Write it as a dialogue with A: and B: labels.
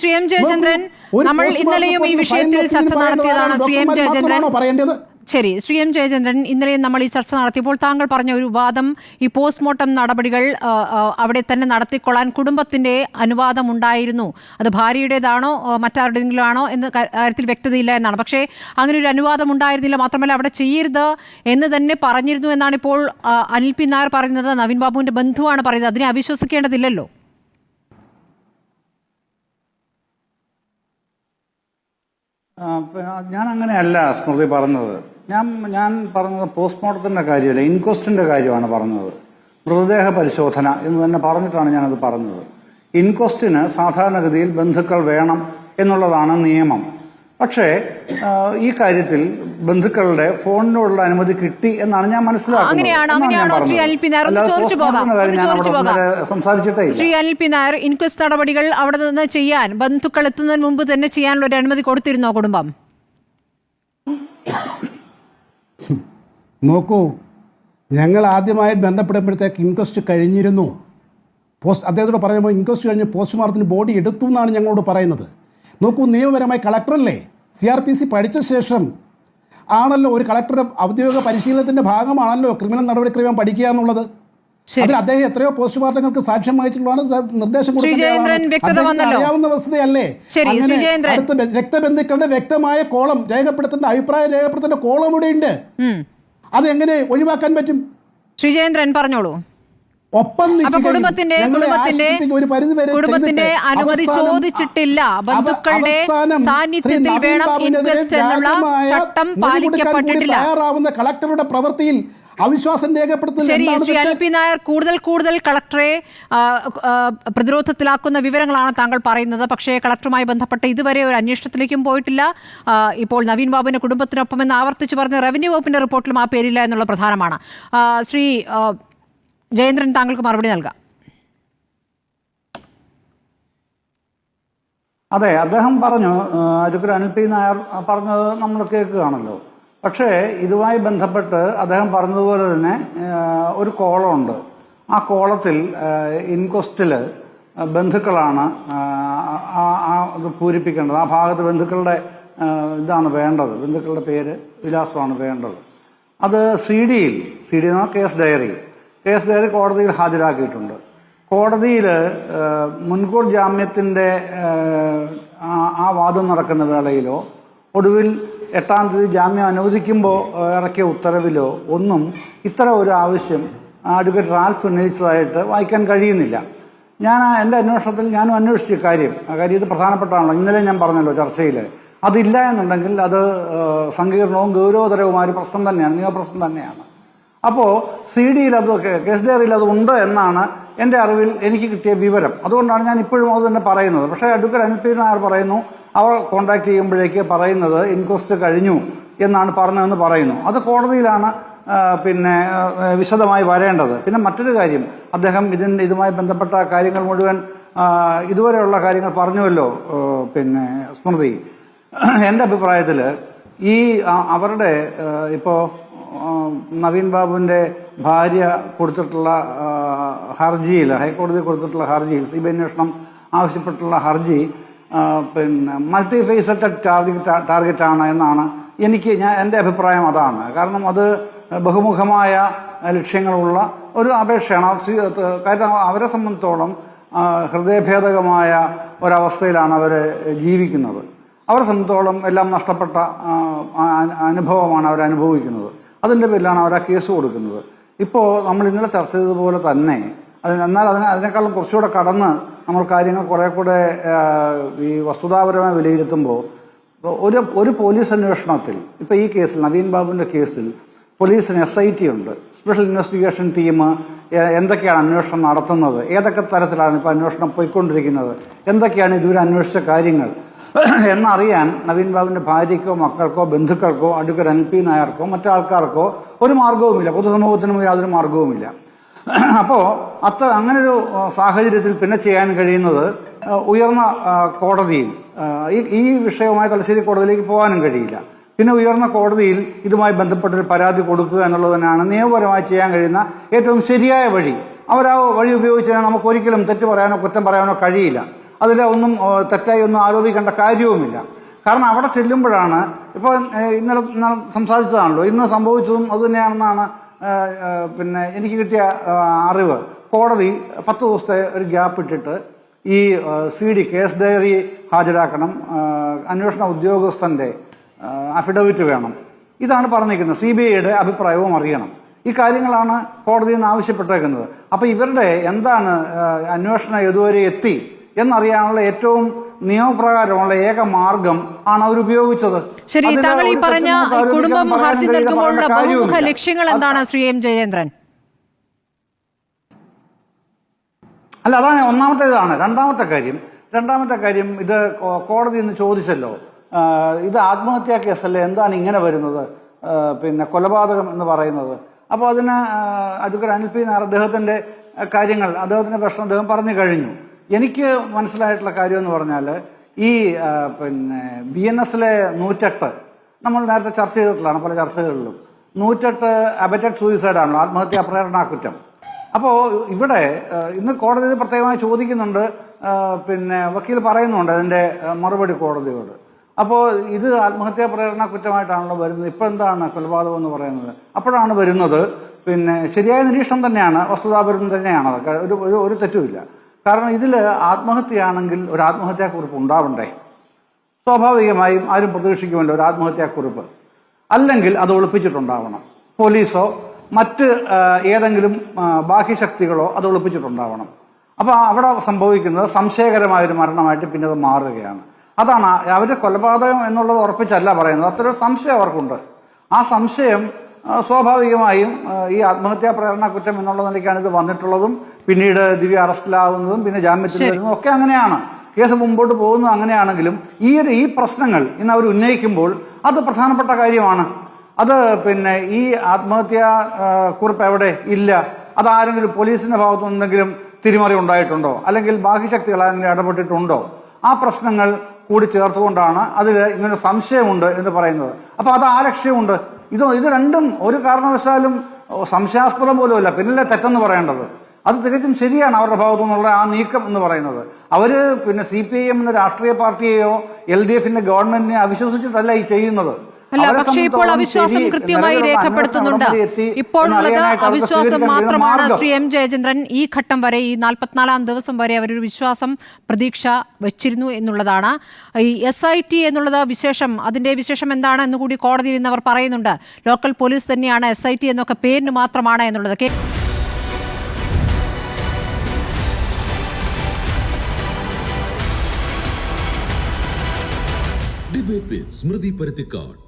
A: Shri M Jayachandran, നമ്മൾ ഇന്നലെയും ഈ വിഷയത്തിൽ ചർച്ച നടത്തിയതാണ്. ശ്രീ എം ജയചന്ദ്രൻ, ശരി, ശ്രീ എം ജയചന്ദ്രൻ, ഇന്നലെയും നമ്മൾ ഈ ചർച്ച നടത്തിയപ്പോൾ താങ്കൾ പറഞ്ഞ ഒരു വാദം, ഈ പോസ്റ്റ്മോർട്ടം നടപടികൾ അവിടെ തന്നെ നടത്തിക്കൊള്ളാൻ കുടുംബത്തിന്റെ അനുവാദം ഉണ്ടായിരുന്നു. അത് ഭാര്യയുടേതാണോ മറ്റാരുടെയെങ്കിലും ആണോ എന്ന കാര്യത്തിൽ വ്യക്തതയില്ല എന്നാണ്. പക്ഷേ അങ്ങനെ ഒരു അനുവാദം ഉണ്ടായിരുന്നില്ല. മാത്രമല്ല അവിടെ ചെയ്യരുത് എന്ന് തന്നെ പറഞ്ഞിരുന്നു എന്നാണ് ഇപ്പോൾ അനിൽ പി നായർ പറയുന്നത്. നവീൻ ബാബുവിന്റെ ബന്ധുവാണ് പറയുന്നത്. അതിനെ അവിശ്വസിക്കേണ്ടതില്ലല്ലോ.
B: ഞാൻ അങ്ങനെയല്ല സ്മൃതി പറഞ്ഞത്. ഞാൻ പറഞ്ഞത് പോസ്റ്റ്മോർട്ടത്തിന്റെ കാര്യമല്ല, ഇൻക്വസ്റ്റിന്റെ കാര്യമാണ് പറഞ്ഞത്. മൃതദേഹ പരിശോധന എന്ന് തന്നെ പറഞ്ഞിട്ടാണ് ഞാനത് പറഞ്ഞത്. ഇൻക്വസ്റ്റിന് സാധാരണഗതിയിൽ ബന്ധുക്കൾ വേണം എന്നുള്ളതാണ് നിയമം. പക്ഷേ ഈ കാര്യത്തിൽ ബന്ധുക്കളുടെ ഫോണിനുള്ള അനുമതി കിട്ടി എന്നാണ് ഞാൻ
A: സംസാരിച്ചിട്ടേ. ശ്രീ അനിൽ പി നായർ, ഇൻക്വസ്റ്റ് നടപടികൾ അവിടെ നിന്ന് ചെയ്യാൻ ബന്ധുക്കൾ എത്തുന്നതിന് മുമ്പ് തന്നെ ചെയ്യാനുള്ള ഒരു അനുമതി കൊടുത്തിരുന്നോ കുടുംബം?
C: നോക്കൂ, ഞങ്ങൾ ആദ്യമായി ബന്ധപ്പെടുമ്പോഴത്തേക്ക് ഇൻക്വസ്റ്റ് കഴിഞ്ഞിരുന്നു. അദ്ദേഹത്തോട് പറയുമ്പോൾ ഇൻക്വസ്റ്റ് കഴിഞ്ഞ് പോസ്റ്റ്മോർട്ടത്തിന് ബോഡി എടുത്തു എന്നാണ് ഞങ്ങളോട് പറയുന്നത്. നോക്കൂ, നിയമപരമായി കളക്ടറല്ലേ CRPC പഠിച്ച ശേഷം ആണല്ലോ, ഒരു കളക്ടറുടെ ഔദ്യോഗിക പരിശീലനത്തിന്റെ ഭാഗമാണല്ലോ ക്രിമിനൽ നടപടിക്രമം പഠിക്കുക എന്നുള്ളത്. അതിൽ അദ്ദേഹം എത്രയോ പോസ്റ്റ്മോർട്ടങ്ങൾക്ക് സാക്ഷ്യം വഹിച്ചിട്ടുള്ളതാണ് നിർദ്ദേശം അറിയാവുന്ന വസ്തുതയല്ലേ. അടുത്ത രക്തബന്ധുക്കളുടെ വ്യക്തമായ കോളം രേഖപ്പെടുത്തേണ്ട, അഭിപ്രായം രേഖപ്പെടുത്തേണ്ട കോളം ഇവിടെ ഉണ്ട്. അതെങ്ങനെ ഒഴിവാക്കാൻ പറ്റും?
A: ശ്രീജയേന്ദ്രൻ പറഞ്ഞോളൂ. കുടുംബത്തിന്റെ അനുമതി ചോദിച്ചിട്ടില്ല, ബന്ധുക്കളുടെ സാന്നിധ്യത്തിൽ വേണം ഇൻക്വസ്റ്റ് എന്നുള്ള ചട്ടം പാലിക്കപ്പെട്ടിട്ടില്ല.
C: തയ്യാറാവുന്ന കളക്ടറുടെ പ്രവൃത്തിയിൽ അവിശ്വാസം രേഖപ്പെടുത്തുന്നു.
A: ശരി, ശ്രീ അനിൽ പി നായർ, കൂടുതൽ കളക്ടറെ പ്രതിരോധത്തിലാക്കുന്ന വിവരങ്ങളാണ് താങ്കൾ പറയുന്നത്. പക്ഷേ കളക്ടറുമായി ബന്ധപ്പെട്ട് ഇതുവരെ ഒരു അന്വേഷണത്തിലേക്കും പോയിട്ടില്ല. ഇപ്പോൾ നവീൻ ബാബുവിന്റെ കുടുംബത്തിനൊപ്പം എന്ന് ആവർത്തിച്ച് പറഞ്ഞ റവന്യൂ വകുപ്പിന്റെ റിപ്പോർട്ടിലും ആ പേരില്ല എന്നുള്ള പ്രധാനമാണ്. ശ്രീ ജയേന്ദ്രൻ, താങ്കൾക്ക് മറുപടി നൽകാം.
B: അതെ, അദ്ദേഹം പറഞ്ഞു, അഡ്വക്കേറ്റ് അനിൽ പി നായർ പറഞ്ഞത് നമ്മൾ കേൾക്കുകയാണല്ലോ. പക്ഷേ ഇതുമായി ബന്ധപ്പെട്ട് അദ്ദേഹം പറഞ്ഞതുപോലെ തന്നെ ഒരു കോളമുണ്ട്. ആ കോളത്തിൽ ഇൻക്വസ്റ്റിൽ ബന്ധുക്കളാണ് അത് പൂരിപ്പിക്കേണ്ടത്. ആ ഭാഗത്ത് ബന്ധുക്കളുടെ ഇതാണ് വേണ്ടത്, ബന്ധുക്കളുടെ പേര് വിലാസമാണ് വേണ്ടത്. അത് സി ഡി കേസ് ഡയറി കോടതിയിൽ ഹാജരാക്കിയിട്ടുണ്ട്. കോടതിയിൽ മുൻകൂർ ജാമ്യത്തിൻ്റെ ആ വാദം നടക്കുന്ന വേളയിലോ ഒടുവിൽ 8-ാം തീയതി ജാമ്യം അനുവദിക്കുമ്പോൾ ഇറക്കിയ ഉത്തരവിലോ ഒന്നും ഇത്തരം ഒരു ആവശ്യം അഡ്വക്കേറ്റ് റാൽഫ് ഉന്നയിച്ചതായിട്ട് വായിക്കാൻ കഴിയുന്നില്ല. എൻ്റെ അന്വേഷണത്തിൽ ഞാനും അന്വേഷിച്ച കാര്യം ഇത് പ്രധാനപ്പെട്ടാണല്ലോ. ഇന്നലെ ഞാൻ പറഞ്ഞല്ലോ ചർച്ചയിൽ, അതില്ല എന്നുണ്ടെങ്കിൽ അത് സങ്കീർണവും ഗൗരവതരവുമായ ഒരു പ്രശ്നം തന്നെയാണ്, നിയമപ്രശ്നം തന്നെയാണ്. അപ്പോൾ CD-യിൽ അതൊക്കെ കേസ് ഡയറിയിൽ അത് ഉണ്ട് എന്നാണ് എൻ്റെ അറിവിൽ എനിക്ക് കിട്ടിയ വിവരം. അതുകൊണ്ടാണ് ഞാൻ ഇപ്പോഴും അത് തന്നെ പറയുന്നത്. പക്ഷേ അഡ്വക്കേറ്റ് അനിൽ പി നായർ പറയുന്നു, അവർ കോൺടാക്ട് ചെയ്യുമ്പോഴേക്ക് പറയുന്നത് ഇൻക്വസ്റ്റ് കഴിഞ്ഞു എന്നാണ് പറഞ്ഞതെന്ന് പറയുന്നു. അത് കോടതിയിലാണ് വിശദമായി വരേണ്ടത്. പിന്നെ മറ്റൊരു കാര്യം, അദ്ദേഹം ഇതുമായി ബന്ധപ്പെട്ട കാര്യങ്ങൾ മുഴുവൻ ഇതുവരെയുള്ള കാര്യങ്ങൾ പറഞ്ഞുവല്ലോ സ്മൃതി. എൻ്റെ അഭിപ്രായത്തിൽ അവരുടെ ഇപ്പോൾ നവീൻ ബാബുവിൻ്റെ ഭാര്യ കൊടുത്തിട്ടുള്ള ഹർജിയിൽ, ഹൈക്കോടതി കൊടുത്തിട്ടുള്ള ഹർജിയിൽ, CBI അന്വേഷണം ആവശ്യപ്പെട്ടുള്ള ഹർജി മൾട്ടി ഫേസറ്റഡ് ടാർഗറ്റാണ് എന്നാണ് എൻ്റെ അഭിപ്രായം. അതാണ് കാരണം അത് ബഹുമുഖമായ ലക്ഷ്യങ്ങളുള്ള ഒരു അപേക്ഷയാണ്. കാരണം അവരെ സംബന്ധിച്ചോളം ഹൃദയഭേദകമായ ഒരവസ്ഥയിലാണ് അവർ ജീവിക്കുന്നത്. അവരെ സംബന്ധിച്ചോളം എല്ലാം നഷ്ടപ്പെട്ട അനുഭവമാണ് അവരനുഭവിക്കുന്നത്. അതിൻ്റെ പേരിലാണ് അവർ ആ കേസ് കൊടുക്കുന്നത്. ഇപ്പോൾ നമ്മൾ ഇന്നലെ ചർച്ച ചെയ്തതുപോലെ തന്നെ എന്നാൽ അതിനേക്കാളും കുറച്ചുകൂടെ കടന്ന് നമ്മൾ കാര്യങ്ങൾ കുറെ കൂടെ ഈ വസ്തുതാപരമായി വിലയിരുത്തുമ്പോൾ ഒരു പോലീസ് അന്വേഷണത്തിൽ ഇപ്പോൾ ഈ കേസിൽ, നവീൻ ബാബുവിൻ്റെ കേസിൽ പോലീസിന് SIT ഉണ്ട്, സ്പെഷ്യൽ ഇൻവെസ്റ്റിഗേഷൻ ടീം എന്തൊക്കെയാണ് അന്വേഷണം നടത്തുന്നത്, ഏതൊക്കെ തരത്തിലാണ് ഇപ്പോൾ അന്വേഷണം പോയിക്കൊണ്ടിരിക്കുന്നത്, എന്തൊക്കെയാണ് ഇതുവരെ അന്വേഷിച്ച കാര്യങ്ങൾ എന്നറിയാൻ നവീൻ ബാബുവിൻ്റെ ഭാര്യയ്ക്കോ മക്കൾക്കോ ബന്ധുക്കൾക്കോ അഡ്വക്കേറ്റ് അനിൽ പി നായർക്കോ മറ്റാൾക്കാർക്കോ ഒരു മാർഗവുമില്ല, പൊതുസമൂഹത്തിനും യാതൊരു മാർഗവുമില്ല. അപ്പോൾ അങ്ങനൊരു സാഹചര്യത്തിൽ പിന്നെ ചെയ്യാൻ കഴിയുന്നത് ഉയർന്ന കോടതിയിൽ, ഈ വിഷയവുമായി തലശ്ശേരി കോടതിയിലേക്ക് പോകാനും കഴിയില്ല. പിന്നെ ഉയർന്ന കോടതിയിൽ ഇതുമായി ബന്ധപ്പെട്ടൊരു പരാതി കൊടുക്കുക എന്നുള്ളത് തന്നെയാണ് നിയമപരമായി ചെയ്യാൻ കഴിയുന്ന ഏറ്റവും ശരിയായ വഴി. അവർ ആ വഴി ഉപയോഗിച്ച് നമുക്ക് ഒരിക്കലും തെറ്റ് പറയാനോ കുറ്റം പറയാനോ കഴിയില്ല. അതിൽ ഒന്നും തെറ്റായി ഒന്നും ആരോപിക്കേണ്ട കാര്യവുമില്ല. കാരണം അവിടെ ചെല്ലുമ്പോഴാണ് ഇപ്പോൾ ഇന്നലെ സംസാരിച്ചതാണല്ലോ, ഇന്ന് സംഭവിച്ചതും അതുതന്നെയാണെന്നാണ് പിന്നെ എനിക്ക് കിട്ടിയ അറിവ്. കോടതി 10 ദിവസത്തെ ഒരു ഗ്യാപ്പ് ഇട്ടിട്ട് ഈ CD കേസ് ഡയറി ഹാജരാക്കണം, അന്വേഷണ ഉദ്യോഗസ്ഥന്റെ അഫിഡവിറ്റ് വേണം, ഇതാണ് പറഞ്ഞിരിക്കുന്നത്. CBIയുടെ അഭിപ്രായവും അറിയണം. ഈ കാര്യങ്ങളാണ് കോടതിയിൽ നിന്ന് ആവശ്യപ്പെട്ടേക്കുന്നത്. അപ്പൊ ഇവരുടെ എന്താണ് അന്വേഷണം ഇതുവരെ എത്തി എന്നറിയാനുള്ള ഏറ്റവും നിയമപ്രകാരമുള്ള ഏക മാർഗം ആണ് അവർ ഉപയോഗിച്ചത്.
A: ശരി, താങ്കൾ ഈ പറഞ്ഞ കുടുംബം ഹർജി നൽകുമ്പോഴുള്ള ബഹുമുഖ ലക്ഷ്യങ്ങൾ എന്താണ് ശ്രീ M. ജയചന്ദ്രൻ?
B: അല്ല, അതാണ് ഒന്നാമത്തേതാണ്. രണ്ടാമത്തെ കാര്യം ഇത് കോടതി ഇന്ന് ചോദിച്ചല്ലോ, ഇത് ആത്മഹത്യാ കേസല്ലേ, എന്താണ് ഇങ്ങനെ വരുന്നത്, പിന്നെ കൊലപാതകം എന്ന് പറയുന്നത്. അപ്പോൾ അതിന് അഡ്വക്കേറ്റ് അനിൽ P. നായർ അദ്ദേഹത്തിന്റെ കാര്യങ്ങൾ, അദ്ദേഹത്തിന്റെ പ്രശ്നം അദ്ദേഹം പറഞ്ഞു കഴിഞ്ഞു. എനിക്ക് മനസ്സിലായിട്ടുള്ള കാര്യം എന്ന് പറഞ്ഞാൽ ഈ പിന്നെ BNSലെ 108 നമ്മൾ നേരത്തെ ചർച്ച ചെയ്തിട്ടുള്ളതാണ് പല ചർച്ചകളിലും. 108 അബറ്റഡ് സൂയിസൈഡ് ആണല്ലോ, ആത്മഹത്യാ പ്രേരണാ കുറ്റം. അപ്പോൾ ഇവിടെ ഇന്ന് കോടതി പ്രത്യേകമായി ചോദിക്കുന്നുണ്ട്, പിന്നെ വക്കീൽ പറയുന്നുണ്ട് അതിന്റെ മറുപടി കോടതിയോട്. അപ്പോൾ ഇത് ആത്മഹത്യാ പ്രേരണ കുറ്റമായിട്ടാണല്ലോ വരുന്നത്, ഇപ്പൊ എന്താണ് കൊലപാതകം എന്ന് പറയുന്നത്? അപ്പോഴാണ് വരുന്നത് പിന്നെ ശരിയായ നിരീക്ഷണം തന്നെയാണ്, വസ്തുതാപരം തന്നെയാണ്, ഒരു തെറ്റുമില്ല. കാരണം ഇതിൽ ആത്മഹത്യയാണെങ്കിൽ ഒരു ആത്മഹത്യാക്കുറിപ്പ് ഉണ്ടാവണ്ടേ? സ്വാഭാവികമായും ആരും പ്രതീക്ഷിക്കുമല്ലോ ഒരു ആത്മഹത്യാക്കുറിപ്പ്. അല്ലെങ്കിൽ അത് ഒളിപ്പിച്ചിട്ടുണ്ടാവണം, പോലീസോ മറ്റ് ഏതെങ്കിലും ബാഹ്യശക്തികളോ അത് ഒളിപ്പിച്ചിട്ടുണ്ടാവണം. അപ്പോൾ അവിടെ സംഭവിക്കുന്നത് സംശയകരമായൊരു മരണമായിട്ട് പിന്നെ അത് മാറുകയാണ്. അതാണ് അവർ കൊലപാതകം എന്നുള്ളത് ഉറപ്പിച്ചല്ല പറയുന്നത്, അത്രയൊരു സംശയം അവർക്കുണ്ട്. ആ സംശയം സ്വാഭാവികമായും ഈ ആത്മഹത്യാ പ്രേരണ കുറ്റം എന്നുള്ള നിലയ്ക്കാണ് ഇത് വന്നിട്ടുള്ളതും പിന്നീട് ദിവ്യ അറസ്റ്റിലാവുന്നതും പിന്നെ ജാമ്യത്തിൽ വരുന്നതും ഒക്കെ അങ്ങനെയാണ്. കേസ് മുമ്പോട്ട് പോകുന്നത് അങ്ങനെയാണെങ്കിലും ഈ പ്രശ്നങ്ങൾ ഇന്ന് അവർ ഉന്നയിക്കുമ്പോൾ അത് പ്രധാനപ്പെട്ട കാര്യമാണ്. അത് പിന്നെ ഈ ആത്മഹത്യാ കുറിപ്പ് എവിടെ ഇല്ല, അതാരെങ്കിലും പോലീസിന്റെ ഭാഗത്തു നിന്നെങ്കിലും തിരിമറി ഉണ്ടായിട്ടുണ്ടോ, അല്ലെങ്കിൽ ബാഹ്യശക്തികൾ ആരെങ്കിലും ഇടപെട്ടിട്ടുണ്ടോ, ആ പ്രശ്നങ്ങൾ കൂടി ചേർത്തുകൊണ്ടാണ് അതിൽ ഇങ്ങനെ സംശയമുണ്ട് എന്ന് പറയുന്നത്. അപ്പൊ അത് ആ ലക്ഷ്യമുണ്ട്. ഇത് രണ്ടും ഒരു കാരണവശാലും സംശയാസ്പദം പോലുമല്ല, പിന്നിലെ തെറ്റെന്ന് പറയേണ്ടത്. അത് തികച്ചും ശരിയാണ് അവരുടെ ഭാഗത്തു നിന്നുള്ള ആ നീക്കം എന്ന് പറയുന്നത്. അവര് പിന്നെ CPIM എന്ന രാഷ്ട്രീയ പാർട്ടിയെയോ LDFന്റെ ഗവൺമെന്റിനെ അവിശ്വസിച്ചിട്ടല്ല ഈ ചെയ്യുന്നത്.
A: അല്ല, പക്ഷേ ഇപ്പോൾ അവിശ്വാസം കൃത്യമായി രേഖപ്പെടുത്തുന്നുണ്ട്. ഇപ്പോഴുള്ളത് അവിശ്വാസം മാത്രമാണ്. ശ്രീ M. ജയചന്ദ്രൻ, ഈ ഘട്ടം വരെ, ഈ 44-ാം ദിവസം വരെ അവരൊരു വിശ്വാസം, പ്രതീക്ഷ വെച്ചിരുന്നു എന്നുള്ളതാണ്. ഈ SIT എന്നുള്ളത് വിശേഷം, അതിന്റെ വിശേഷം എന്താണ് എന്ന് കൂടി കോടതിയിൽ നിന്ന് അവർ പറയുന്നുണ്ട്. ലോക്കൽ പോലീസ് തന്നെയാണ്, SIT എന്നൊക്കെ പേരിന് മാത്രമാണ് എന്നുള്ളത്.
D: ഡിബേറ്റ് വിത്ത് സ്മൃതി പരുത്തിക്കാട്.